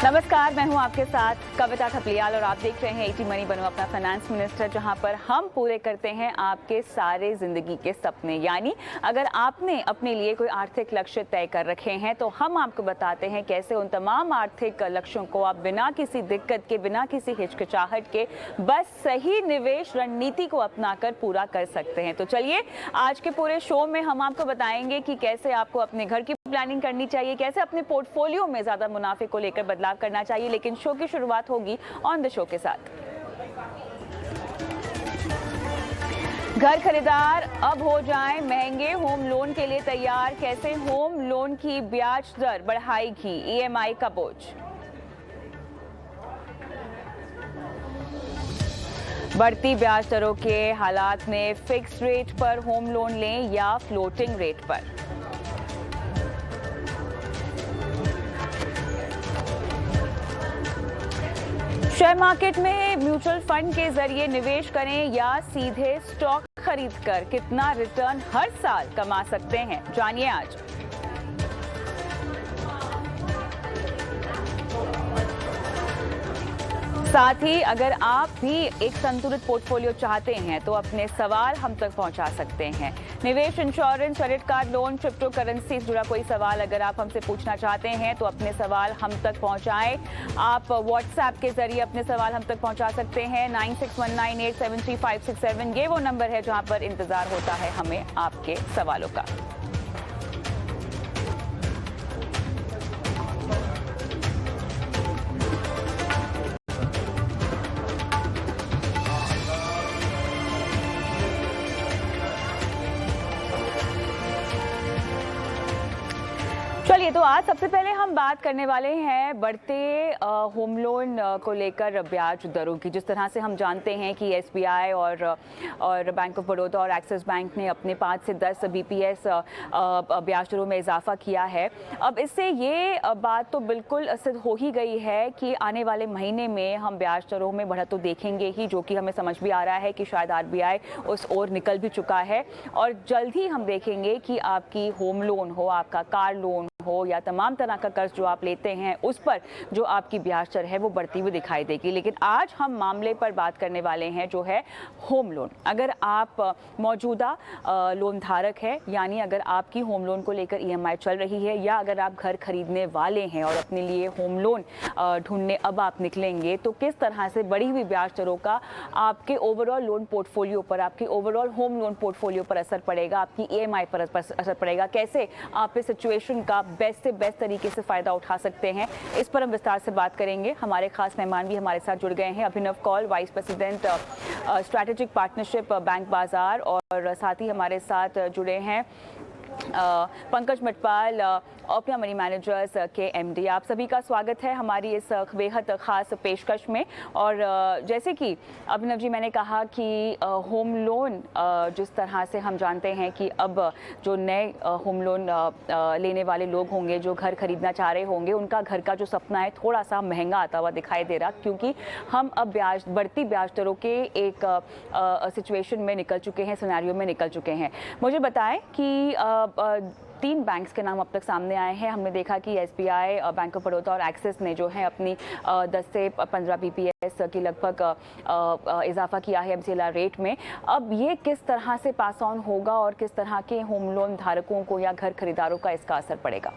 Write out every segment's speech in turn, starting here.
नमस्कार, मैं हूं आपके साथ कविता थपलियाल और आप देख रहे हैं एटी मनी बनो अपना फाइनेंस मिनिस्टर, जहां पर हम पूरे करते हैं आपके सारे जिंदगी के सपने। यानी अगर आपने अपने लिए कोई आर्थिक लक्ष्य तय कर रखे हैं तो हम आपको बताते हैं कैसे उन तमाम आर्थिक लक्ष्यों को आप बिना किसी दिक्कत के, बिना किसी हिचकिचाहट के, बस सही निवेश रणनीति को अपनाकर पूरा कर सकते हैं। तो चलिए, आज के पूरे शो में हम आपको बताएंगे कि कैसे आपको अपने घर की प्लानिंग करनी चाहिए, कैसे अपने पोर्टफोलियो में ज्यादा मुनाफे को लेकर बदलाव करना चाहिए। लेकिन शो की शुरुआत होगी ऑन द शो के साथ। घर खरीदार अब हो जाएं महंगे, होम लोन के लिए तैयार, कैसे होम लोन की ब्याज दर बढ़ाएगी ईएमआई का बोझ। बढ़ती ब्याज दरों के हालात में फिक्स रेट पर होम लोन लें या फ्लोटिंग रेट पर। शेयर मार्केट में म्यूचुअल फंड के जरिए निवेश करें या सीधे स्टॉक खरीदकर कितना रिटर्न हर साल कमा सकते हैं, जानिए आज। साथ ही अगर आप भी एक संतुलित पोर्टफोलियो चाहते हैं तो अपने सवाल हम तक पहुंचा सकते हैं। निवेश, insurance, credit card, loan, crypto currency से जुड़ा कोई सवाल अगर आप हमसे पूछना चाहते हैं तो अपने सवाल हम तक पहुंचाएं। आप व्हाट्सएप के जरिए अपने सवाल हम तक पहुंचा सकते हैं। 9619873567 ये वो नंबर है जहां पर इंतजार होता है हमें आपके सवालों का। चलिए, तो आज सबसे पहले हम बात करने वाले हैं बढ़ते होम लोन को लेकर ब्याज दरों की। जिस तरह से हम जानते हैं कि एसबीआई और बैंक ऑफ बड़ौदा और एक्सिस बैंक ने अपने 5 से 10 बीपीएस ब्याज दरों में इजाफा किया है। अब इससे ये बात तो बिल्कुल सिद्ध हो ही गई है कि आने वाले महीने में हम ब्याज दरों में बढ़त तो देखेंगे ही, जो कि हमें समझ भी आ रहा है कि शायद आरबीआई उस ओर निकल भी चुका है। और जल्द ही हम देखेंगे कि आपकी होम लोन हो, आपका कार लोन हो या तमाम तरह का कर्ज जो आप लेते हैं उस पर जो आपकी ब्याज दर है वो बढ़ती हुई दिखाई देगी। लेकिन आज हम मामले पर बात करने वाले हैं जो है होम लोन। अगर आप मौजूदा लोन धारक है, यानी अगर आपकी होम लोन को लेकर ईएमआई चल रही है, या अगर आप घर खरीदने वाले हैं और अपने लिए होम लोन ढूंढने अब आप निकलेंगे, तो किस तरह से बढ़ी हुई ब्याज दरों का आपके ओवरऑल लोन पोर्टफोलियो पर, आपकी ओवरऑल होम लोन पोर्टफोलियो पर असर पड़ेगा, आपकी ईएमआई पर असर पड़ेगा, कैसे आप इस सिचुएशन का बेस्ट से बेस्ट तरीके से फायदा उठा सकते हैं, इस पर हम विस्तार से बात करेंगे। हमारे खास मेहमान भी हमारे साथ जुड़ गए हैं। Abhinav Kaul, vice president strategic partnership BankBazaar, और साथ ही हमारे साथ जुड़े हैं पंकज मटपाल, ओपिया मनी मैनेजर्स के एमडी। आप सभी का स्वागत है हमारी इस बेहद खास पेशकश में। और जैसे कि अभिनव जी, मैंने कहा कि होम लोन जिस तरह से हम जानते हैं कि अब जो नए होम लोन लेने वाले लोग होंगे, जो घर खरीदना चाह रहे होंगे, उनका घर का जो सपना है थोड़ा सा महंगा आता हुआ दिखाई दे रहा, क्योंकि हम अब बढ़ती ब्याज दरों के एक सिचुएशन में निकल चुके हैं, सिनेरियो में निकल चुके हैं। मुझे बताएं कि 3 बैंक्स के नाम अब तक सामने आए हैं। हमने देखा कि एसबीआई, बैंक ऑफ बड़ौदा और एक्सिस ने जो है अपनी 10 से 15 बीपीएस की लगभग इजाफा किया है एमसीएलआर रेट में। अब ये किस तरह से पास ऑन होगा और किस तरह के होम लोन धारकों को या घर खरीदारों का इसका असर पड़ेगा?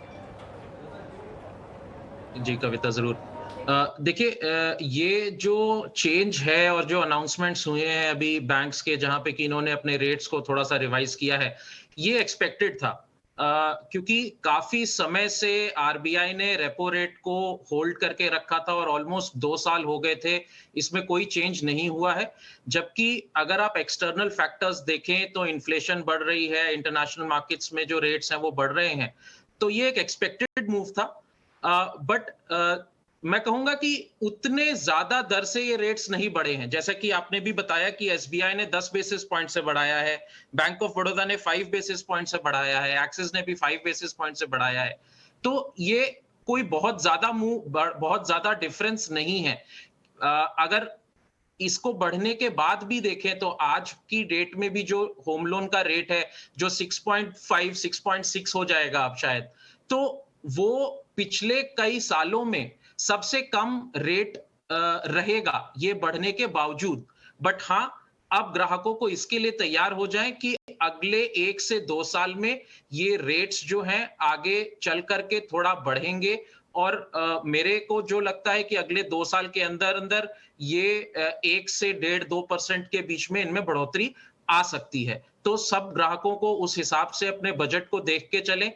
जी कविता, जरूर। देखिए, ये जो चेंज है और जो अनाउंसमेंट्स हुए हैं अभी बैंक्स के, जहां पे कि इन्होंने अपने रेट्स को थोड़ा सा रिवाइज किया है, ये एक्सपेक्टेड था। क्योंकि काफी समय से आरबीआई ने रेपो रेट को होल्ड करके रखा था और ऑलमोस्ट 2 साल हो गए थे, इसमें कोई चेंज नहीं हुआ है। जबकि अगर आप एक्सटर्नल फैक्टर्स देखें तो इन्फ्लेशन बढ़ रही है, इंटरनेशनल मार्केट्स में जो रेट्स हैं वो बढ़ रहे हैं, तो ये एक एक्सपेक्टेड मूव था। बट मैं कहूंगा कि उतने ज्यादा दर से ये रेट्स नहीं बढ़े हैं। जैसा कि आपने भी बताया कि एसबीआई ने 10 बेसिस पॉइंट से बढ़ाया है, बैंक ऑफ बड़ौदा ने 5 बेसिस पॉइंट से बढ़ाया है, एक्सिस ने भी 5 बेसिस पॉइंट से बढ़ाया है। तो ये कोई बहुत ज्यादा डिफरेंस नहीं है। अगर इसको बढ़ने के बाद भी देखें तो आज की डेट में भी जो होम लोन का रेट है, जो 6.5 6.6 हो जाएगा अब शायद, तो वो पिछले कई सालों में सबसे कम रेट रहेगा ये बढ़ने के बावजूद। बट हाँ, अब ग्राहकों को इसके लिए तैयार हो जाएं कि अगले 1 से 2 साल में ये रेट्स जो हैं आगे चल करके थोड़ा बढ़ेंगे और मेरे को जो लगता है कि अगले 2 साल के अंदर-अंदर ये 1 से डेढ़ 2% के बीच में इनमें बढ़ोतरी आ सकती है। तो सब ग्राहकों को उस हिसाब से अपने बजट को देख के चलें।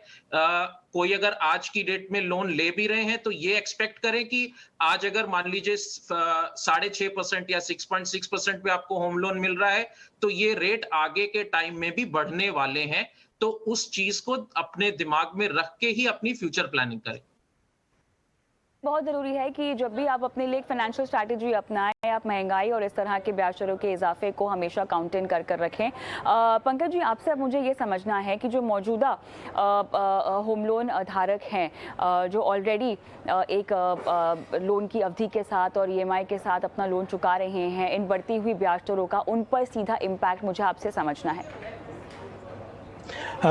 कोई अगर आज की डेट में लोन ले भी रहे हैं तो ये एक्सपेक्ट करें कि आज अगर मान लीजिए 6.5% या 6.6% पे आपको होम लोन मिल रहा है, तो ये रेट आगे के टाइम में भी बढ़ने वाले हैं। तो उस चीज को अपने दिमाग में रख के ही अपनी फ्यूचर प्लानिंग करें। बहुत ज़रूरी है कि जब भी आप अपने लिए एक फाइनेंशियल स्ट्रैटेजी अपनाएं, आप महंगाई और इस तरह के ब्याज दरों के इजाफे को हमेशा काउंटेन कर कर रखें। पंकज जी, आपसे अब मुझे ये समझना है कि जो मौजूदा होम लोन धारक हैं, जो ऑलरेडी एक लोन की अवधि के साथ और ईएमआई के साथ अपना लोन चुका रहे हैं, इन बढ़ती हुई ब्याज दरों का उन पर सीधा इम्पैक्ट मुझे आपसे समझना है।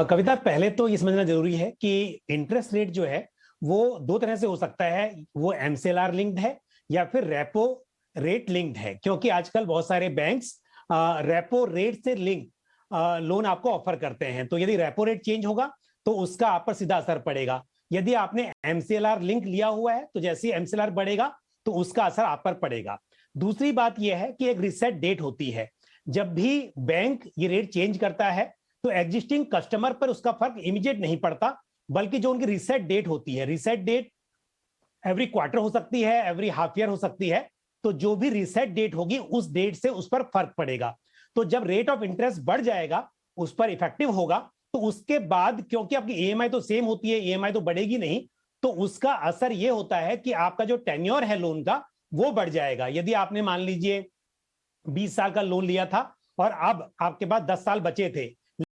कविता, पहले तो ये समझना जरूरी है कि इंटरेस्ट रेट जो है वो दो तरह से हो सकता है। वो एमसीएलआर लिंक्ड है या फिर रेपो रेट लिंक्ड है, क्योंकि आजकल बहुत सारे बैंक्स रेपो रेट से लिंक लोन आपको ऑफर करते हैं। तो यदि रेपो रेट चेंज होगा तो उसका आप पर सीधा असर पड़ेगा। यदि आपने एमसीएलआर लिंक लिया हुआ है तो जैसे ही एमसीएलआर बढ़ेगा तो उसका असर आप पर पड़ेगा। दूसरी बात यह है कि एक रिसेट डेट होती है। जब भी बैंक ये रेट चेंज करता है तो एग्जिस्टिंग कस्टमर पर उसका फर्क इमीडिएट नहीं पड़ता, बल्कि जो उनकी रीसेट डेट होती है, रीसेट डेट एवरी क्वार्टर हो सकती है, एवरी हाफ ईयर हो सकती है, तो जो भी रीसेट डेट होगी उस डेट से उस पर फर्क पड़ेगा। तो जब रेट ऑफ इंटरेस्ट बढ़ जाएगा, उस पर इफेक्टिव होगा, तो उसके बाद क्योंकि आपकी ईएमआई तो सेम होती है, ईएमआई तो बढ़ेगी नहीं, तो उसका असर यह होता है कि आपका जो टेन्योर है लोन का वो बढ़ जाएगा। यदि आपने मान लीजिए 20 साल का लोन लिया था और अब आपके पास 10 साल बचे थे,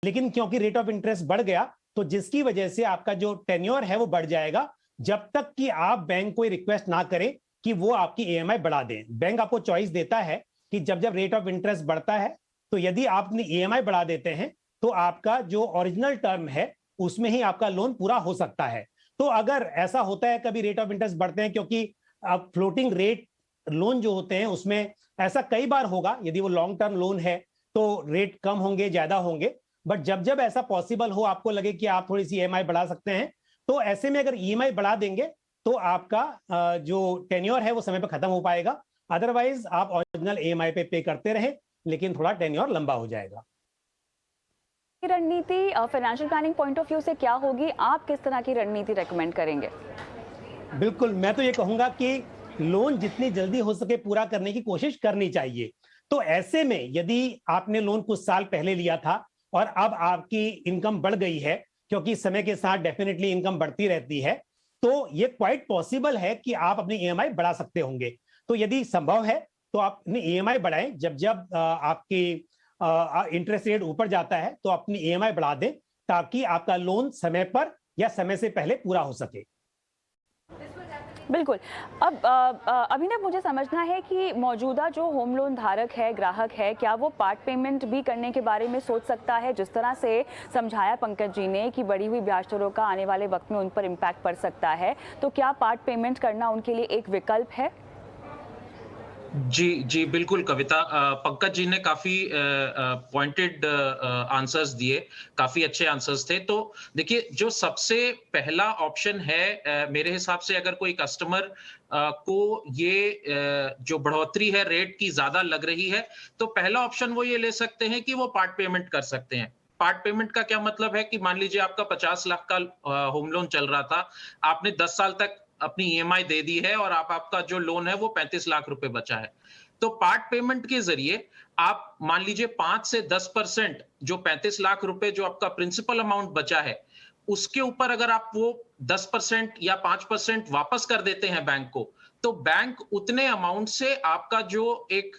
लेकिन क्योंकि रेट ऑफ इंटरेस्ट बढ़ गया तो जिसकी वजह से आपका जो टेन्योर है वो बढ़ जाएगा, जब तक कि आप बैंक को रिक्वेस्ट ना करें कि वो आपकी ईएमआई बढ़ा दें। बैंक आपको चॉइस देता है कि जब जब रेट ऑफ इंटरेस्ट बढ़ता है तो यदि आप अपनी ईएमआई बढ़ा देते हैं तो आपका जो ओरिजिनल टर्म है उसमें ही आपका लोन पूरा हो सकता है। तो अगर ऐसा होता है कभी रेट ऑफ इंटरेस्ट बढ़ते हैं, क्योंकि अब फ्लोटिंग रेट लोन जो होते हैं उसमें ऐसा कई बार होगा, यदि वो लॉन्ग टर्म लोन है तो रेट कम होंगे, ज्यादा होंगे, बट जब जब ऐसा पॉसिबल हो, आपको लगे कि आप थोड़ी सी ईएमआई बढ़ा सकते हैं, तो ऐसे में अगर ईएमआई बढ़ा देंगे तो आपका जो टेन्योर है वो समय पर खत्म हो पाएगा। अदरवाइज आप ओरिजिनल ईएमआई पे करते रहें, लेकिन थोड़ा टेन्योर लंबा हो जाएगा। रणनीति financial planning point of view से क्या होगी? आप किस तरह की रणनीति रेकमेंड करेंगे? बिल्कुल, मैं तो ये कहूंगा कि लोन जितनी जल्दी हो सके पूरा करने की कोशिश करनी चाहिए। तो ऐसे में यदि आपने लोन कुछ साल पहले लिया था और अब आपकी इनकम बढ़ गई है, क्योंकि समय के साथ डेफिनेटली इनकम बढ़ती रहती है, तो ये क्वाइट पॉसिबल है कि आप अपनी ईएमआई बढ़ा सकते होंगे। तो यदि संभव है तो आप अपनी ईएमआई बढ़ाएं। जब जब आपकी इंटरेस्ट रेट ऊपर जाता है तो अपनी ईएमआई बढ़ा दें, ताकि आपका लोन समय पर या समय से पहले पूरा हो सके। बिल्कुल। अब अभिनव, मुझे समझना है कि मौजूदा जो होम लोन धारक है, ग्राहक है, क्या वो पार्ट पेमेंट भी करने के बारे में सोच सकता है? जिस तरह से समझाया पंकज जी ने कि बढ़ी हुई ब्याज दरों का आने वाले वक्त में उन पर इम्पैक्ट पड़ सकता है, तो क्या पार्ट पेमेंट करना उनके लिए एक विकल्प है? जी बिल्कुल कविता, पंकज जी ने काफी पॉइंटेड आंसर्स दिए, काफी अच्छे आंसर्स थे। तो देखिए, जो सबसे पहला ऑप्शन है मेरे हिसाब से, अगर कोई कस्टमर को ये जो बढ़ोतरी है रेट की ज्यादा लग रही है, तो पहला ऑप्शन वो ये ले सकते हैं कि वो पार्ट पेमेंट कर सकते हैं। पार्ट पेमेंट का क्या मतलब है कि मान लीजिए आपका 50 लाख का होम लोन चल रहा था, आपने 10 साल तक अपनी ईएमआई दे दी है और आपका जो लोन है वो 35 लाख रुपए बचा है। तो पार्ट पेमेंट के जरिए आप मान लीजिए 5 से 10% जो 35 लाख रुपए जो आपका प्रिंसिपल अमाउंट बचा है, उसके ऊपर अगर आप वो 10% या 5% वापस कर देते हैं बैंक को, तो बैंक उतने अमाउंट से आपका जो एक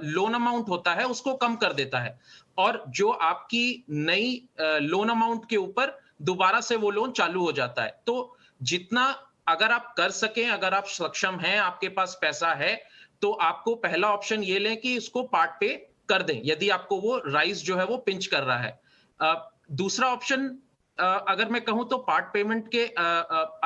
लोन अमाउंट होता है उसको कम कर देता है, और जो आपकी नई लोन अमाउंट के ऊपर दोबारा से वो लोन चालू हो जाता है। तो जितना अगर आप कर सकें, अगर आप सक्षम हैं, आपके पास पैसा है, तो आपको पहला ऑप्शन ये लें कि इसको पार्ट पे कर दें, यदि आपको वो राइज जो है वो पिंच कर रहा है। दूसरा ऑप्शन अगर मैं कहूं तो पार्ट पेमेंट के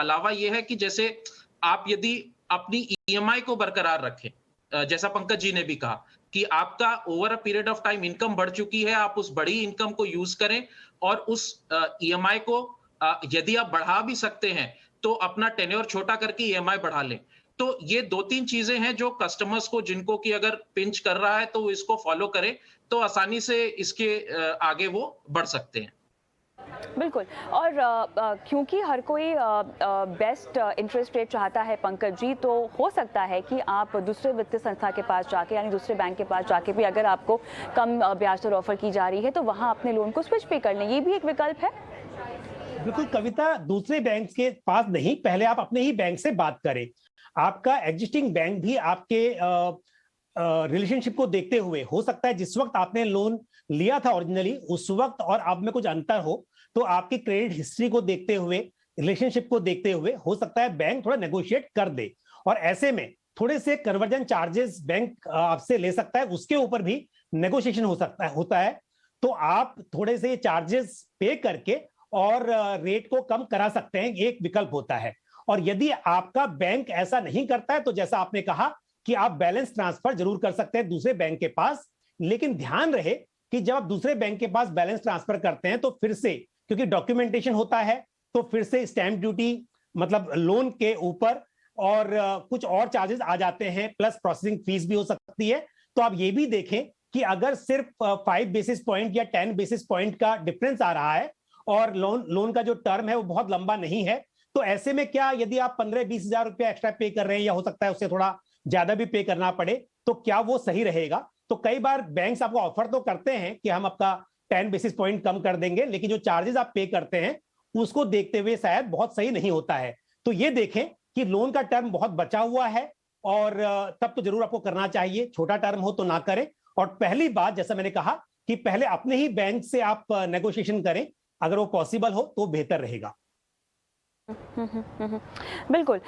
अलावा ये है कि जैसे आप यदि अपनी ईएमआई को बरकरार रखें। जैसा पंकज जी ने भी कहा कि आपका over a period of time income बढ़ चुकी है, आप उस बड़ी इनकम को यूज करें और उस ईएमआई को यदि आप बढ़ा भी सकते हैं तो अपना टेन्योर छोटा करके ईएमआई बढ़ा लें। तो ये 2-3 चीजें हैं जो कस्टमर्स को, जिनको कि अगर पिंच कर रहा है तो वो इसको फॉलो करें, तो आसानी से इसके आगे वो बढ़ सकते हैं। बिल्कुल। और क्योंकि हर कोई बेस्ट इंटरेस्ट रेट चाहता है पंकज जी, तो हो सकता है कि आप दूसरे वित्तीय संस्था के पास जाके, यानी दूसरे बैंक के पास जाके भी अगर आपको कम ब्याज दर ऑफर की जा रही है तो वहां अपने लोन को स्विच पे कर लें, ये भी एक विकल्प है। बिल्कुल कविता, दूसरे बैंक के पास नहीं, पहले आप अपने ही बैंक से बात करें। आपका एग्जिस्टिंग बैंक भी आपके रिलेशनशिप को देखते हुए, हो सकता है जिस वक्त आपने लोन लिया था ओरिजिनली उस वक्त और अब में कुछ अंतर हो, तो आपकी क्रेडिट हिस्ट्री को देखते हुए, रिलेशनशिप को देखते हुए हो सकता है बैंक थोड़ा नेगोशिएट कर दे, और ऐसे में थोड़े से कन्वर्जन चार्जेस बैंक आपसे ले सकता है, उसके ऊपर भी नेगोशिएशन होता है। तो आप थोड़े से चार्जेस पे करके और रेट को कम करा सकते हैं, एक विकल्प होता है। और यदि आपका बैंक ऐसा नहीं करता है तो जैसा आपने कहा कि आप बैलेंस ट्रांसफर जरूर कर सकते हैं दूसरे बैंक के पास, लेकिन ध्यान रहे कि जब आप दूसरे बैंक के पास बैलेंस ट्रांसफर करते हैं तो फिर से, क्योंकि डॉक्यूमेंटेशन होता है, तो फिर से स्टैंप ड्यूटी मतलब लोन के ऊपर और कुछ और चार्जेस आ जाते हैं, प्लस प्रोसेसिंग फीस भी हो सकती है। तो आप ये भी देखें कि अगर सिर्फ 5 बेसिस पॉइंट या 10 बेसिस पॉइंट का डिफरेंस आ रहा है और लोन का जो टर्म है वो बहुत लंबा नहीं है, तो ऐसे में क्या यदि आप 15-20 हजार रुपया एक्स्ट्रा पे कर रहे हैं, या हो सकता है उससे थोड़ा ज्यादा भी पे करना पड़े, तो क्या वो सही रहेगा? तो कई बार बैंक्स आपको ऑफर तो करते हैं कि हम आपका 10 बेसिस पॉइंट कम कर देंगे, लेकिन जो चार्जेस आप पे करते हैं उसको देखते हुए शायद बहुत सही नहीं होता है। तो ये देखें कि लोन का टर्म बहुत बचा हुआ है और तब तो जरूर आपको करना चाहिए, छोटा टर्म हो तो ना करें। और पहली बात, जैसा मैंने कहा कि पहले अपने ही बैंक से आप नेगोशिएशन करें, अगर वो पॉसिबल हो तो बेहतर रहेगा। बिल्कुल।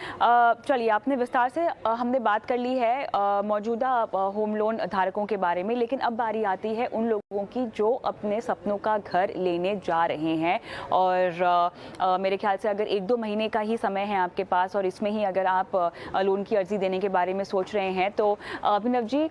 चलिए, आपने विस्तार से हमने बात कर ली है मौजूदा होम लोन धारकों के बारे में, लेकिन अब बारी आती है उन लोगों की जो अपने सपनों का घर लेने जा रहे हैं। और मेरे ख्याल से अगर 1-2 महीने का ही समय है आपके पास और इसमें ही अगर आप लोन की अर्जी देने के बारे में सोच रहे हैं, तो अभिनव जी,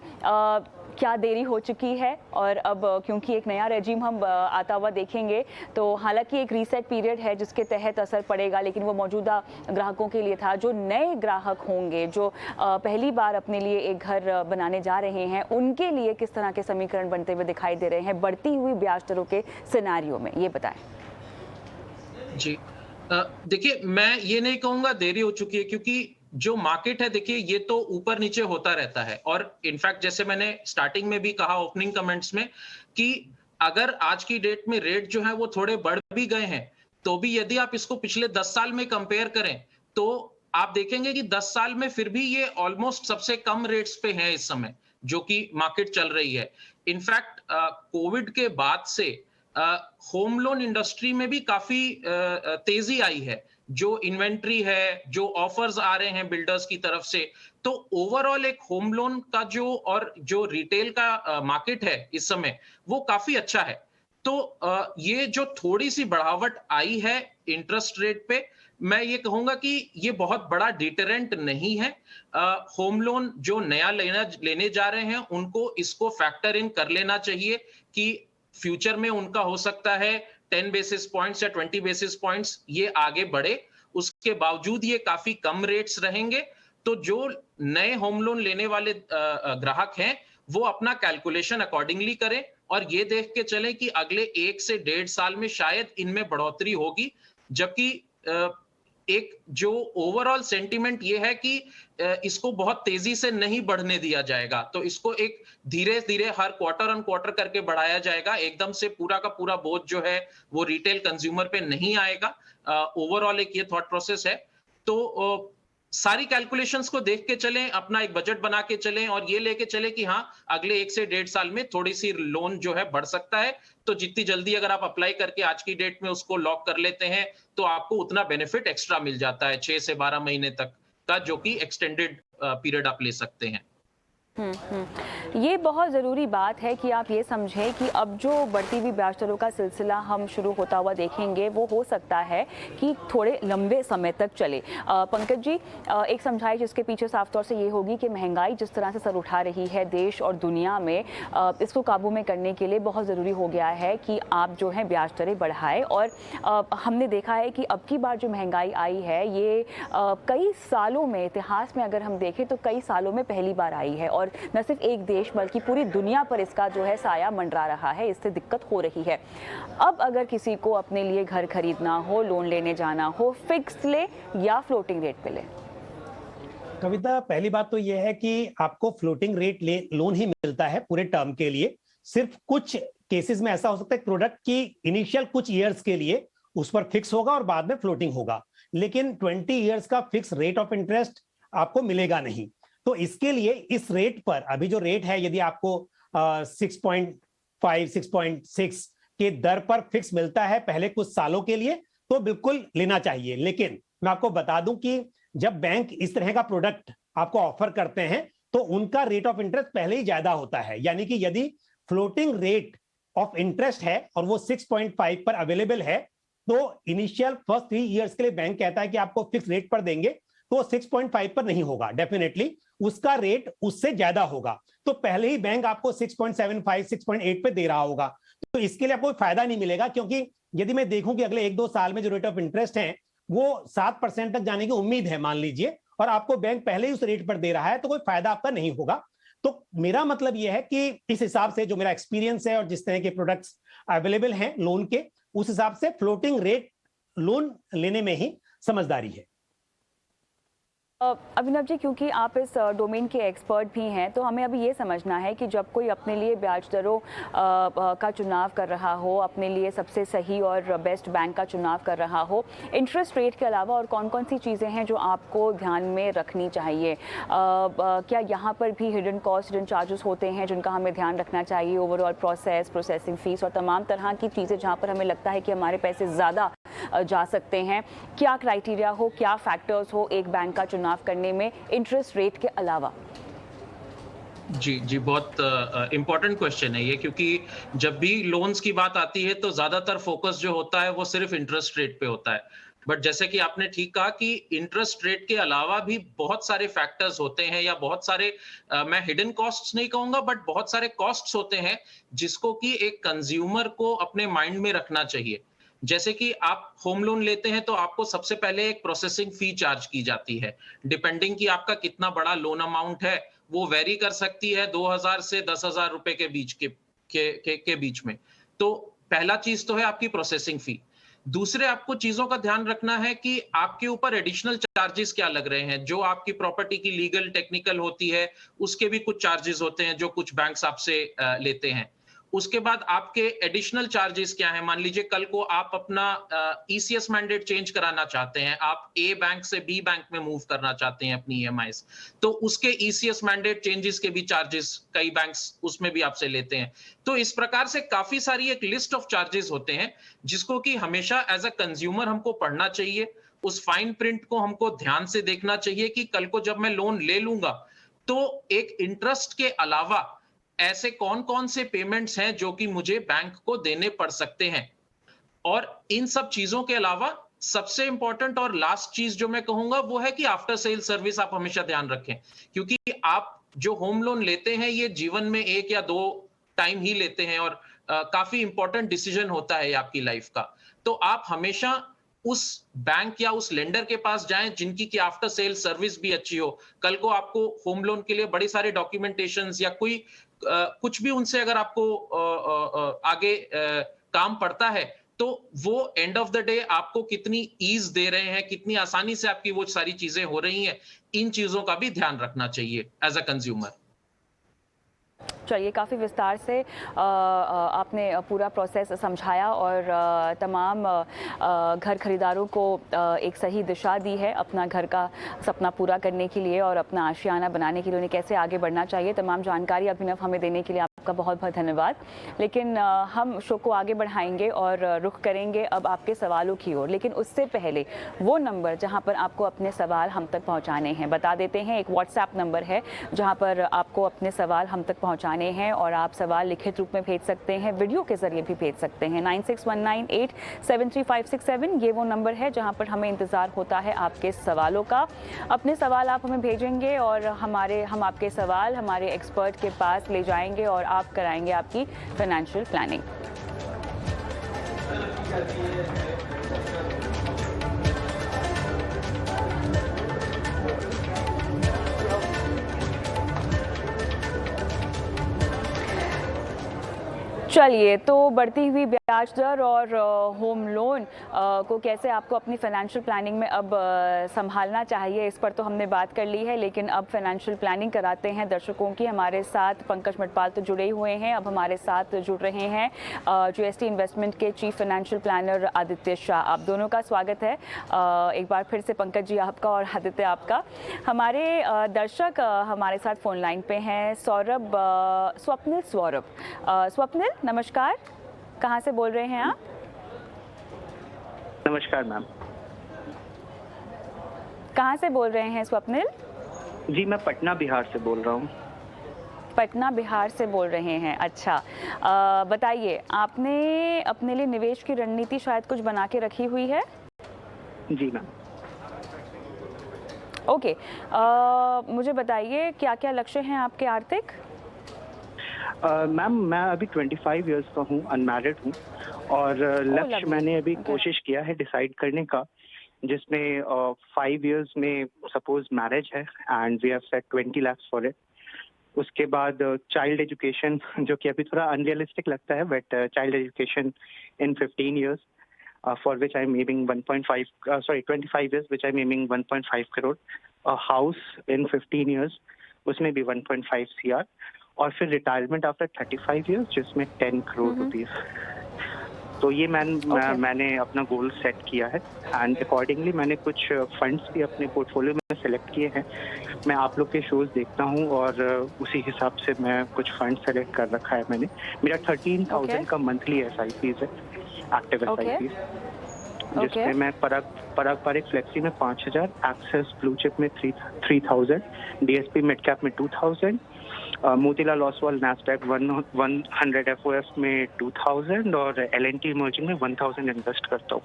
क्या देरी हो चुकी है? और अब क्योंकि एक नया रेजिम हम आता हुआ देखेंगे, तो हालांकि एक रीसेट पीरियड है जिसके तहत असर पड़ेगा, लेकिन वो मौजूदा ग्राहकों के लिए था। जो नए ग्राहक होंगे, जो पहली बार अपने लिए एक घर बनाने जा रहे हैं, उनके लिए किस तरह के समीकरण बनते हुए दिखाई दे रहे हैं बढ़ती हुई ब्याज दरों के सिनेरियो में, ये बताएं। जी, देखिए, मैं ये नहीं कहूंगा देरी हो चुकी है, क्योंकि जो मार्केट है, देखिए, ये तो ऊपर नीचे होता रहता है। और इनफैक्ट जैसे मैंने स्टार्टिंग में भी कहा, ओपनिंग कमेंट्स में, कि अगर आज की डेट में रेट जो है वो थोड़े बढ़ भी गए हैं, तो भी यदि आप इसको पिछले 10 साल में कंपेयर करें तो आप देखेंगे कि 10 साल में फिर भी ये ऑलमोस्ट सबसे कम रेट्स पे है इस समय जो कि मार्केट चल रही है। इनफैक्ट कोविड के बाद से होम लोन इंडस्ट्री में भी काफी तेजी आई है। जो इन्वेंट्री है, जो ऑफर्स आ रहे हैं बिल्डर्स की तरफ से, तो ओवरऑल एक होम लोन का जो रिटेल का मार्केट है इस समय, वो काफी अच्छा है। तो ये जो थोड़ी सी बढ़ावट आई है इंटरेस्ट रेट पे, मैं ये कहूंगा कि ये बहुत बड़ा डिटरेंट नहीं है। होम लोन जो नया लेने जा रहे हैं, उनको इसको फैक्टर इन कर लेना चाहिए कि फ्यूचर में उनका हो सकता है 10 बेसिस पॉइंट्स या 20 बेसिस पॉइंट्स ये आगे बढ़े, उसके बावजूद ये काफी कम रेट्स रहेंगे। तो जो नए होम लोन लेने वाले ग्राहक हैं, वो अपना कैलकुलेशन अकॉर्डिंगली करें और ये देख के चलें कि अगले 1 से 1.5 साल में शायद इनमें बढ़ोतरी होगी। जबकि एक जो ओवरऑल सेंटीमेंट ये है कि इसको बहुत तेजी से नहीं बढ़ने दिया जाएगा, तो इसको एक धीरे धीरे हर क्वार्टर ऑन क्वार्टर करके बढ़ाया जाएगा। एकदम से पूरा का पूरा बोझ जो है वो रिटेल कंज्यूमर पे नहीं आएगा। ओवरऑल एक ये थॉट प्रोसेस है। तो सारी कैलकुलेशंस को देख के चलें, अपना एक बजट बना के चलें और ये लेके चलें कि हाँ, अगले 1 से 1.5 साल में थोड़ी सी लोन जो है बढ़ सकता है। तो जितनी जल्दी अगर आप अप्लाई करके आज की डेट में उसको लॉक कर लेते हैं, तो आपको उतना बेनिफिट एक्स्ट्रा मिल जाता है 6 से 12 महीने तक का, जो कि एक्सटेंडेड पीरियड आप ले सकते हैं। ये बहुत ज़रूरी बात है कि आप ये समझें कि अब जो बढ़ती हुई ब्याज दरों का सिलसिला हम शुरू होता हुआ देखेंगे वो हो सकता है कि थोड़े लंबे समय तक चले। पंकज जी, एक समझाइश इसके पीछे साफ तौर से ये होगी कि महंगाई जिस तरह से सर उठा रही है देश और दुनिया में, इसको काबू में करने के लिए बहुत ज़रूरी हो गया है कि आप जो है ब्याज दरें बढ़ाएं। और हमने देखा है कि अब की बार जो महंगाई आई है ये कई सालों में, इतिहास में अगर हम देखें तो कई सालों में पहली बार आई है, और न सिर्फ एक देश बल्कि पूरी दुनिया पर इसका जो है साया मंडरा रहा है, इससे दिक्कत हो रही है। अब अगर किसी को अपने लिए घर खरीदना हो, लोन लेने जाना हो, फिक्स ले या फ्लोटिंग रेट पे ले? कविता, पहली बात तो यह है कि आपको फ्लोटिंग रेट लोन ही मिलता है पूरे टर्म के लिए। सिर्फ कुछ केसेस में ऐसा हो सकता है प्रोडक्ट की इनिशियल कुछ ईयर्स के लिए उस पर फिक्स होगा और बाद में फ्लोटिंग होगा, लेकिन 20 ईयर्स का फिक्स रेट ऑफ इंटरेस्ट आपको मिलेगा नहीं। तो इसके लिए इस रेट पर, अभी जो रेट है, यदि आपको 6.5 6.6 के दर पर फिक्स मिलता है पहले कुछ सालों के लिए, तो बिल्कुल लेना चाहिए। लेकिन मैं आपको बता दूं कि जब बैंक इस तरह का प्रोडक्ट आपको ऑफर करते हैं तो उनका रेट ऑफ इंटरेस्ट पहले ही ज्यादा होता है। यानी कि यदि फ्लोटिंग रेट ऑफ इंटरेस्ट है और वो 6.5 पर अवेलेबल है, तो इनिशियल फर्स्ट 3 इयर्स के लिए बैंक कहता है कि आपको फिक्स रेट पर देंगे, तो 6.5 पर नहीं होगा, डेफिनेटली उसका रेट उससे ज्यादा होगा। तो पहले ही बैंक आपको 6.75 6.8 पे दे रहा होगा, तो इसके लिए आपको फायदा नहीं मिलेगा। क्योंकि यदि मैं देखूं कि अगले 1-2 साल में जो रेट ऑफ इंटरेस्ट है वो 7% तक जाने की उम्मीद है मान लीजिए, और आपको बैंक पहले ही उस रेट पर दे रहा है, तो कोई फायदा आपका नहीं होगा। तो मेरा मतलब यह है कि इस हिसाब से जो मेरा एक्सपीरियंस है और जिस तरह के प्रोडक्ट्स अवेलेबल हैं लोन के, उस हिसाब से फ्लोटिंग रेट लोन लेने में ही समझदारी है। अभिनव जी, क्योंकि आप इस डोमेन के एक्सपर्ट भी हैं, तो हमें अभी ये समझना है कि जब कोई अपने लिए ब्याज दरों का चुनाव कर रहा हो, अपने लिए सबसे सही और बेस्ट बैंक का चुनाव कर रहा हो, इंटरेस्ट रेट के अलावा और कौन कौन सी चीज़ें हैं जो आपको ध्यान में रखनी चाहिए? क्या यहाँ पर भी हिडन कॉस्ट, हिडन चार्जेस होते हैं जिनका हमें ध्यान रखना चाहिए? ओवरऑल प्रोसेसिंग फीस और तमाम तरह की चीज़ें जहाँ पर हमें लगता है कि हमारे पैसे ज़्यादा जा सकते हैं, क्या क्राइटेरिया हो, क्या फैक्टर्स हो एक बैंक का चुनाव करने में इंटरेस्ट रेट के अलावा? जी, बहुत इम्पोर्टेंट क्वेश्चन है ये, क्योंकि जब भी लोन्स की बात आती है तो ज्यादातर फोकस जो होता है वो सिर्फ इंटरेस्ट रेट पे होता है। बट जैसे कि आपने ठीक कहा कि इंटरेस्ट रेट के अलावा भी बहुत सारे फैक्टर्स होते हैं, या बहुत सारे मैं हिडन कॉस्ट्स नहीं कहूंगा, बट बहुत सारे कॉस्ट्स होते हैं जिसको कि एक कंज्यूमर को अपने माइंड में रखना चाहिए। जैसे कि आप होम लोन लेते हैं तो आपको सबसे पहले एक प्रोसेसिंग फी चार्ज की जाती है, डिपेंडिंग कि आपका कितना बड़ा लोन अमाउंट है, वो वेरी कर सकती है 2000 से 10,000 रुपए के बीच के बीच में। तो पहला चीज तो है आपकी प्रोसेसिंग फी। दूसरे, आपको चीजों का ध्यान रखना है कि आपके ऊपर एडिशनल चार्जेस क्या लग रहे हैं। जो आपकी प्रॉपर्टी की लीगल टेक्निकल होती है उसके भी कुछ चार्जेस होते हैं जो कुछ बैंक्स आपसे लेते हैं। उसके बाद आपके एडिशनल चार्जेस क्या हैं? मान लीजिए कल को आप अपना ईसीएस मैंडेट चेंज कराना चाहते हैं, आप ए बैंक से बी बैंक में मूव करना चाहते हैं अपनी ईएमआईज, तो उसके ईसीएस मैंडेट चेंजेस के भी चार्जेस कई बैंक्स उसमें भी आपसे लेते हैं। तो इस प्रकार से काफी सारी एक लिस्ट ऑफ चार्जेस होते हैं जिसको कि हमेशा एज अ कंज्यूमर हमको पढ़ना चाहिए। उस फाइन प्रिंट को हमको ध्यान से देखना चाहिए कि कल को जब मैं लोन ले लूंगा तो एक इंटरेस्ट के अलावा ऐसे कौन कौन से पेमेंट्स हैं जो कि मुझे बैंक को देने पड़ सकते हैं। और इन सब चीजों के अलावा सबसे इंपॉर्टेंट और लास्ट चीज जो मैं कहूंगा वो है कि आफ्टर सेल सर्विस आप हमेशा ध्यान रखें, क्योंकि आप जो होम लोन लेते हैं ये जीवन में 1 या 2 टाइम ही लेते हैं, और काफी इंपॉर्टेंट डिसीजन होता है आपकी लाइफ का। तो आप हमेशा उस बैंक या उस लेंडर के पास जाएं जिनकी की आफ्टर सेल सर्विस भी अच्छी हो। कल को आपको होम लोन के लिए बड़ी सारे डॉक्यूमेंटेशंस या कोई कुछ भी उनसे अगर आपको आगे काम पड़ता है, तो वो एंड ऑफ द डे आपको कितनी ईज दे रहे हैं, कितनी आसानी से आपकी वो सारी चीजें हो रही हैं, इन चीजों का भी ध्यान रखना चाहिए एज अ कंज्यूमर। चलिए, काफ़ी विस्तार से आपने पूरा प्रोसेस समझाया और तमाम घर खरीदारों को एक सही दिशा दी है अपना घर का सपना पूरा करने के लिए और अपना आशियाना बनाने के लिए उन्हें कैसे आगे बढ़ना चाहिए। तमाम जानकारी अभिनव हमें देने के लिए आपका बहुत बहुत धन्यवाद। लेकिन हम शो को आगे बढ़ाएंगे और रुख करेंगे अब आपके सवालों की ओर, लेकिन उससे पहले वो नंबर जहां पर आपको अपने सवाल हम तक पहुंचाने हैं बता देते हैं। एक व्हाट्सएप नंबर है जहां पर आपको अपने सवाल हम तक पहुंचाने हैं और आप सवाल लिखित रूप में भेज सकते हैं, वीडियो के जरिए भी भेज सकते हैं। 9619873567 ये वो नंबर है जहां पर हमें इंतज़ार होता है आपके सवालों का। अपने सवाल आप हमें भेजेंगे और हम आपके सवाल हमारे एक्सपर्ट के पास ले जाएंगे और आप कराएंगे आपकी फाइनेंशियल प्लानिंग। चलिए, तो बढ़ती हुई ब्याज दर और होम लोन को कैसे आपको अपनी फाइनेंशियल प्लानिंग में अब संभालना चाहिए, इस पर तो हमने बात कर ली है। लेकिन अब फाइनेंशियल प्लानिंग कराते हैं दर्शकों की। हमारे साथ पंकज मटपाल तो जुड़े हुए हैं, अब हमारे साथ जुड़ रहे हैं जीएसटी इन्वेस्टमेंट के chief financial planner Aditya Shah. आप दोनों का स्वागत है एक बार फिर से, पंकज जी आपका और आदित्य आपका। हमारे दर्शक हमारे साथ फोन लाइन पे हैं। स्वप्निल नमस्कार, कहाँ से बोल रहे हैं आप? नमस्कार मैम। कहाँ से बोल रहे हैं स्वप्निल? जी मैं पटना बिहार से बोल रहा हूँ। पटना बिहार से बोल रहे हैं, अच्छा। बताइए, आपने अपने लिए निवेश की रणनीति शायद कुछ बना के रखी हुई है? जी मैम। ओके, मुझे बताइए क्या क्या लक्ष्य हैं आपके आर्थिक? मैम मैं अभी 25 इयर्स का हूँ, अनमैरिड हूँ और लक्ष्य मैंने अभी कोशिश किया है डिसाइड करने का, जिसमें 5 इयर्स में सपोज मैरिज है and we have set 20 lakh for it. उसके बाद चाइल्ड एजुकेशन, जो कि अभी थोड़ा अनरियलिस्टिक लगता है, but child education in 15 years for which I am aiming 25 years which I am aiming 1.5 crore. House in 15 years, उसमें भी 1.5 CR। और फिर रिटायरमेंट आफ्टर 35 इयर्स, जिसमें 10 करोड़ रुपीस। तो ये मैंने अपना गोल सेट किया है एंड अकॉर्डिंगली मैंने कुछ फंड्स भी अपने पोर्टफोलियो में सेलेक्ट किए हैं। मैं आप लोग के शोज देखता हूँ और उसी हिसाब से मैं कुछ फंड सेलेक्ट कर रखा है मैंने। मेरा 13,000 का मंथली SIPs है, एक्टिव SIPs, जिसमें मैं पराग पारिक फ्लेक्सी में 5,000, एक्सेस ब्लू चिप में 3,000, DSP मिड कैप में 2,000, मोतीलाल ओसवाल नैस्डैक 100 FOF में 2,000 और LNT इमर्जिंग में 1,000 इन्वेस्ट करता हूँ।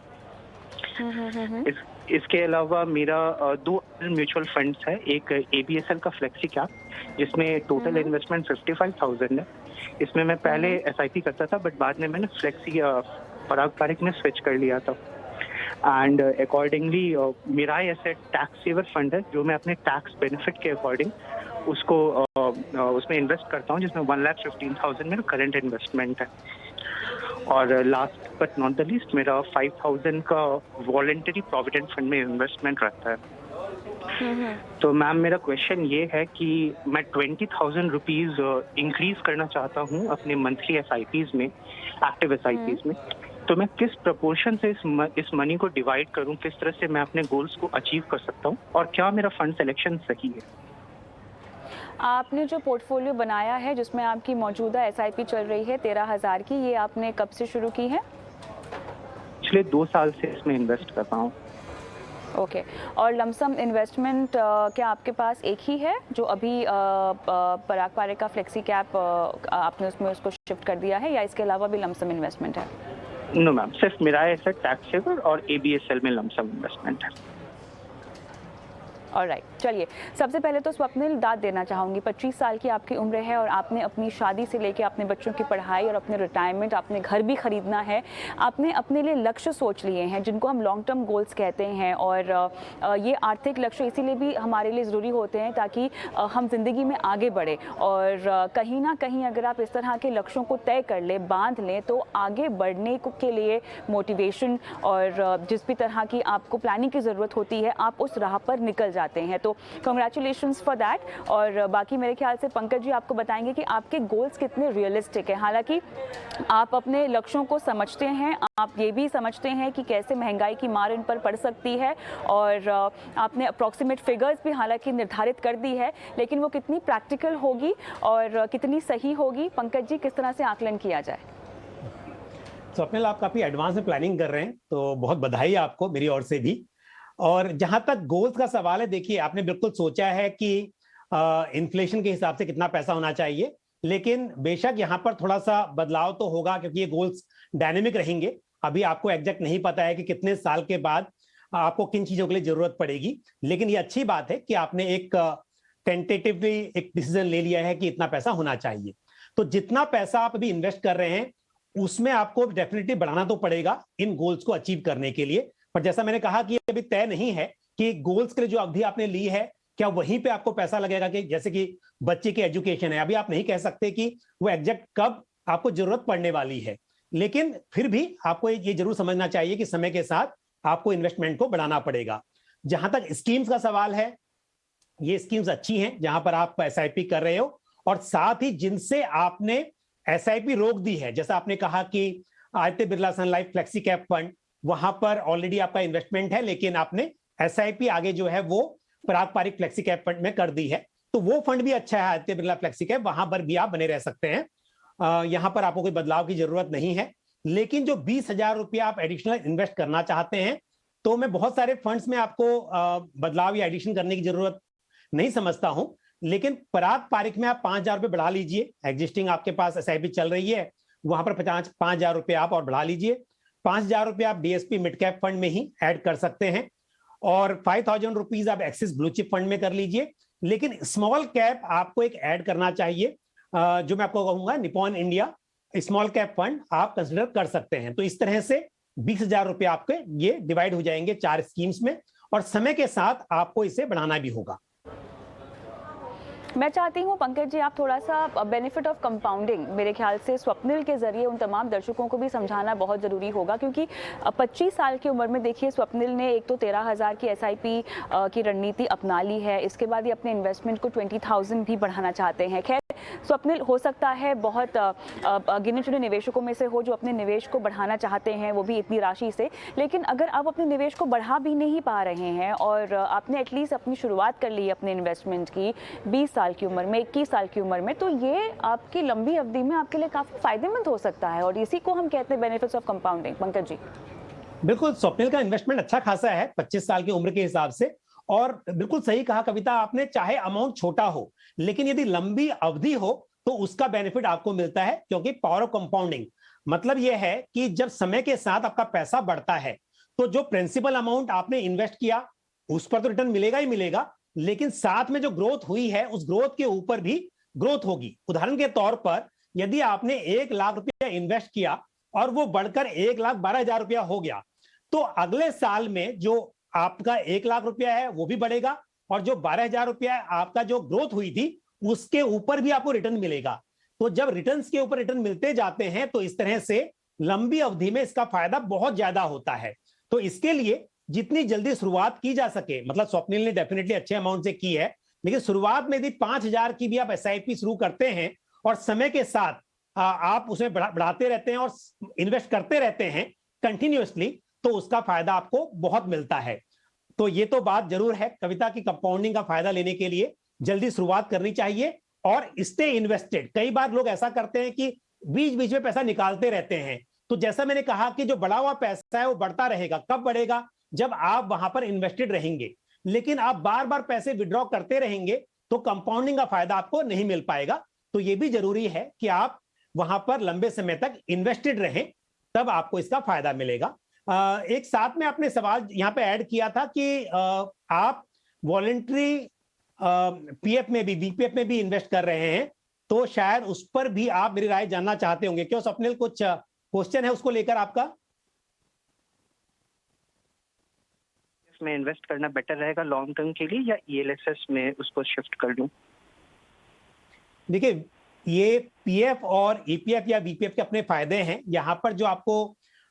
इसके अलावा मेरा 2 म्यूचुअल फंड्स है। एक ABSL का फ्लेक्सी कैप, जिसमें टोटल इन्वेस्टमेंट 55,000 है। इसमें मैं पहले SIP करता था, बट बाद में मैंने फ्लेक्सी पराग पारिक में स्विच कर लिया था। एंड अकॉर्डिंगली मेरा ऐसे टैक्स सेवर फंड है, जो मैं अपने टैक्स बेनिफिट के अकॉर्डिंग उसको उसमें इन्वेस्ट करता हूँ, जिसमें 1,15,000 मेरा करंट इन्वेस्टमेंट है। और last but not the least, मेरा 5,000 का वॉलंटरी प्रोविडेंट फंड में इन्वेस्टमेंट रहता है। तो मैम मेरा क्वेश्चन ये है कि मैं 20,000 रुपीज इंक्रीज करना चाहता हूँ अपने मंथली SIPs में, एक्टिव SIPs में। तो मैं किस प्रपोर्शन से इस मनी को डिवाइड करूँ, किस तरह से मैं अपने गोल्स को अचीव कर सकता हूँ, और क्या मेरा फंड सिलेक्शन सही है? आपने जो पोर्टफोलियो बनाया है जिसमें आपकी मौजूदा SIP चल रही है 13,000 की, ये आपने कब से शुरू की है? पिछले 2 साल से इसमें इन्वेस्ट कर रहा हूँ। ओके, और लमसम इन्वेस्टमेंट क्या आपके पास एक ही है जो अभी पराग पारिक का फ्लेक्सी कैप आपने उसमें उसको शिफ्ट कर दिया है, या इसके अलावा भी लमसम इन्वेस्टमेंट है? नो मैम, सिर्फ मेरा ऐसा टैक्स सेवर और ABSL में लमसम इन्वेस्टमेंट है। ऑलराइट, चलिए, सबसे पहले तो स्वप्निल दाद देना चाहूँगी। 25 साल की आपकी उम्र है और आपने अपनी शादी से लेकर अपने बच्चों की पढ़ाई और अपने रिटायरमेंट, आपने घर भी खरीदना है, आपने अपने लिए लक्ष्य सोच लिए हैं जिनको हम लॉन्ग टर्म गोल्स कहते हैं। और ये आर्थिक लक्ष्य इसीलिए भी हमारे लिए ज़रूरी होते हैं ताकि हम जिंदगी में आगे बढ़े। और कहीं ना कहीं अगर आप इस तरह के लक्ष्यों को तय कर लें, बांध लें, तो आगे बढ़ने के लिए मोटिवेशन और जिस भी तरह की आपको प्लानिंग की ज़रूरत होती है, आप उस राह पर निकल जाते हैं। तो कंग्रेचुलेशंस फॉर दैट। और बाकी मेरे ख्याल से पंकज जी आपको बताएंगे कि आपके गोल्स कितने रियलिस्टिक है। हालांकि आप अपने लक्ष्यों को समझते हैं, आप ये भी समझते हैं कि कैसे महंगाई की मार इन पर पड़ सकती है, और आपने अप्रॉक्सीमेट फिगर्स भी हालांकि निर्धारित कर दी है, लेकिन वो कितनी प्रैक्टिकल होगी और कितनी सही होगी, पंकज जी किस तरह से आकलन किया जाए? स्वप्निल, आप काफी एडवांस में प्लानिंग कर रहे हैं, तो बहुत बधाई आपको मेरी ओर से भी। और जहां तक गोल्स का सवाल है, देखिए आपने बिल्कुल सोचा है कि इन्फ्लेशन के हिसाब से कितना पैसा होना चाहिए, लेकिन बेशक यहाँ पर थोड़ा सा बदलाव तो होगा, क्योंकि ये गोल्स डायनेमिक रहेंगे। अभी आपको एग्जैक्ट नहीं पता है कि कितने साल के बाद आपको किन चीजों के लिए जरूरत पड़ेगी, लेकिन ये अच्छी बात है कि आपने एक टेंटेटिवली एक डिसीजन ले लिया है कि इतना पैसा होना चाहिए। तो जितना पैसा आप अभी इन्वेस्ट कर रहे हैं उसमें आपको डेफिनेटली बढ़ाना तो पड़ेगा इन गोल्स को अचीव करने के लिए। पर जैसा मैंने कहा कि अभी तय नहीं है कि गोल्स के लिए जो अवधि आपने ली है क्या वहीं पे आपको पैसा लगेगा, कि जैसे कि बच्चे की एजुकेशन है, अभी आप नहीं कह सकते कि वो एग्जैक्ट कब आपको जरूरत पड़ने वाली है, लेकिन फिर भी आपको ये जरूर समझना चाहिए कि समय के साथ आपको इन्वेस्टमेंट को बढ़ाना पड़ेगा। जहां तक स्कीम्स का सवाल है, ये स्कीम्स अच्छी हैं जहां पर आप एसआईपी कर रहे हो, और साथ ही जिनसे आपने एसआईपी रोक दी है, जैसा आपने कहा कि आदित्य बिरला सन लाइफ फ्लेक्सी कैप फंड, वहां पर ऑलरेडी आपका इन्वेस्टमेंट है, लेकिन आपने एसआईपी आगे जो है वो पारंपरिक फ्लेक्सी कैप फंड में कर दी है, तो वो फंड भी अच्छा है आदित्य बिरला फ्लेक्सी कैप, वहां पर भी आप बने रह सकते हैं। यहां पर आपको कोई बदलाव की जरूरत नहीं है। लेकिन जो 20,000 रुपया आप एडिशनल इन्वेस्ट करना चाहते हैं, तो मैं बहुत सारे फंड्स में आपको बदलाव या एडिशन करने की जरूरत नहीं समझता हूं, लेकिन पारंपरिक में आप 5,000 रुपये बढ़ा लीजिए। एग्जिस्टिंग आपके पास एसआईपी चल रही है, वहां पर 5,000 रुपये आप और बढ़ा लीजिए। 5,000 रुपये आप डीएसपी मिड कैप फंड में ही ऐड कर सकते हैं, और 5,000 रुपीज आप एक्सिस ब्लू चिप फंड में कर लीजिए। लेकिन स्मॉल कैप आपको एक ऐड करना चाहिए, जो मैं आपको कहूंगा Nippon India small cap fund आप कंसिडर कर सकते हैं। तो इस तरह से 20,000 रुपये आपके ये डिवाइड हो जाएंगे 4 स्कीम्स में, और समय के साथ आपको इसे बढ़ाना भी होगा। मैं चाहती हूँ पंकज जी आप थोड़ा सा बेनिफिट ऑफ कंपाउंडिंग मेरे ख्याल से स्वप्निल के जरिए उन तमाम दर्शकों को भी समझाना बहुत ज़रूरी होगा, क्योंकि 25 साल की उम्र में देखिए स्वप्निल ने एक तो 13,000 की एसआईपी की रणनीति अपना ली है, इसके बाद ये अपने इन्वेस्टमेंट को 20,000 भी बढ़ाना चाहते हैं। खैर स्वप्निल हो सकता है बहुत गिने चुने निवेशकों में से हो जो अपने निवेश को बढ़ाना चाहते हैं, वो भी इतनी राशि से, लेकिन अगर आप अपने निवेश को बढ़ा भी नहीं पा रहे हैं और आपने एटलीस्ट अपनी शुरुआत कर ली अपने इन्वेस्टमेंट की 20 साल की उम्र में, 21 साल की उम्र में, तो ये आपकी लंबी अवधि में आपके लिए काफ़ी फायदेमंद हो सकता है, और इसी को हम कहते हैं benefits of compounding. Pankaj ji बिल्कुल, स्वप्निल का इन्वेस्टमेंट अच्छा खासा है 25 साल की उम्र के हिसाब से, और बिल्कुल सही कहा कविता आपने, चाहे अमाउंट छोटा हो लेकिन यदि लंबी अवधि हो तो उसका बेनिफिट आपको मिलता है, क्योंकि पावर ऑफ कंपाउंडिंग मतलब यह है कि जब समय के साथ आपका पैसा बढ़ता है तो जो प्रिंसिपल अमाउंट आपने इन्वेस्ट किया उस पर तो रिटर्न मिलेगा ही मिलेगा, लेकिन साथ में जो ग्रोथ हुई है उस ग्रोथ के ऊपर भी ग्रोथ होगी। उदाहरण के तौर पर यदि आपने 1 लाख रुपया इन्वेस्ट किया और वो बढ़कर 1,12,000 रुपया हो गया, तो अगले साल में जो आपका 1 लाख रुपया है वो भी बढ़ेगा, और जो 12,000 रुपया आपका जो ग्रोथ हुई थी उसके ऊपर भी आपको रिटर्न मिलेगा। तो जब रिटर्न्स के ऊपर रिटर्न मिलते जाते हैं तो इस तरह से लंबी अवधि में इसका फायदा बहुत ज्यादा होता है। तो इसके लिए जितनी जल्दी शुरुआत की जा सके, मतलब स्वप्निल ने डेफिनेटली अच्छे अमाउंट से की है, लेकिन शुरुआत में यदि 5,000 की भी आप एसआईपी शुरू करते हैं और समय के साथ आप उसमें बढ़ाते रहते हैं और इन्वेस्ट करते रहते हैं कंटिन्यूअसली, तो उसका फायदा आपको बहुत मिलता है। तो ये तो बात जरूर है कविता की, कंपाउंडिंग का फायदा लेने के लिए जल्दी शुरुआत करनी चाहिए और स्टे इन्वेस्टेड। कई बार लोग ऐसा करते हैं कि बीच बीच में पैसा निकालते रहते हैं, तो जैसा मैंने कहा कि जो बढ़ा हुआ पैसा है वो बढ़ता रहेगा। कब बढ़ेगा? जब आप वहां पर इन्वेस्टेड रहेंगे। लेकिन आप बार बार पैसे विड्रॉ करते रहेंगे तो कंपाउंडिंग का फायदा आपको नहीं मिल पाएगा। तो ये भी जरूरी है कि आप वहां पर लंबे समय तक इन्वेस्टेड रहें, तब आपको इसका फायदा मिलेगा। एक साथ में आपने सवाल यहां पे ऐड किया था कि आप वॉलेंट्री पीएफ में भी, बीपीएफ में भी इन्वेस्ट कर रहे हैं, तो शायद उस पर भी आप मेरी राय जानना चाहते होंगे। क्यों स्वप्निल, कुछ क्वेश्चन है उसको लेकर आपका? में इन्वेस्ट करना बेटर रहेगा लॉन्ग टर्म के लिए, या ईएलएसएस में उसको शिफ्ट कर दूं? देखिए, ये पीएफ और ईपीएफ या बीपीएफ के अपने फायदे हैं। यहाँ पर जो आपको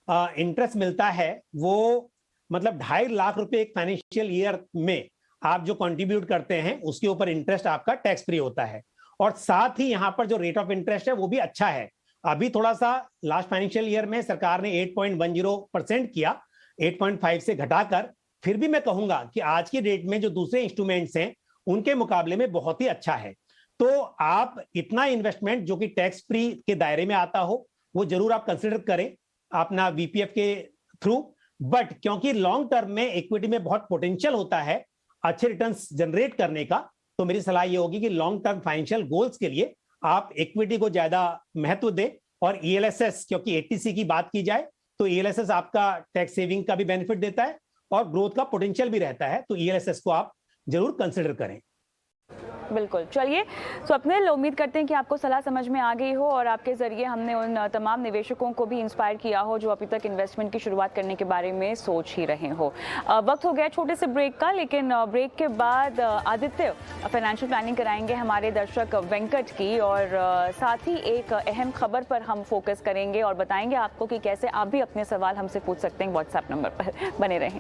इंटरेस्ट मिलता है वो मतलब 2.5 लाख रुपए एक फाइनेंशियल ईयर में आप जो कंट्रीब्यूट करते हैं उसके ऊपर इंटरेस्ट आपका टैक्स फ्री होता है। और साथ ही यहाँ पर जो रेट ऑफ इंटरेस्ट है वो भी अच्छा है। अभी थोड़ा सा लास्ट फाइनेंशियल ईयर में सरकार ने 8.10% किया, 8.5 से घटाकर। फिर भी मैं कहूंगा कि आज की डेट में जो दूसरे इंस्ट्रूमेंट्स हैं उनके मुकाबले में बहुत ही अच्छा है। तो आप इतना इन्वेस्टमेंट जो कि टैक्स फ्री के दायरे में आता हो वो जरूर आप कंसिडर करें अपना वीपीएफ के थ्रू। बट क्योंकि लॉन्ग टर्म में इक्विटी में बहुत पोटेंशियल होता है अच्छे रिटर्न्स जनरेट करने का, तो मेरी सलाह ये होगी कि लॉन्ग टर्म फाइनेंशियल गोल्स के लिए आप इक्विटी को ज्यादा महत्व दें। और ईएलएसएस, क्योंकि एटीसी की बात की जाए तो ईएलएसएस आपका टैक्स सेविंग का भी बेनिफिट देता है और ग्रोथ का पोटेंशियल भी रहता है, तो ईएलएसएस को आप जरूर कंसिडर करें। बिल्कुल। चलिए स्वप्निल, उम्मीद करते हैं कि आपको सलाह समझ में आ गई हो और आपके जरिए हमने उन तमाम निवेशकों को भी इंस्पायर किया हो जो अभी तक इन्वेस्टमेंट की शुरुआत करने के बारे में सोच ही रहे हो। वक्त हो गया छोटे से ब्रेक का, लेकिन ब्रेक के बाद आदित्य फाइनेंशियल प्लानिंग कराएंगे हमारे दर्शक वेंकट की, और साथ ही एक अहम खबर पर हम फोकस करेंगे और बताएंगे आपको कि कैसे आप भी अपने सवाल हमसे पूछ सकते हैं। व्हाट्सएप नंबर पर बने रहें।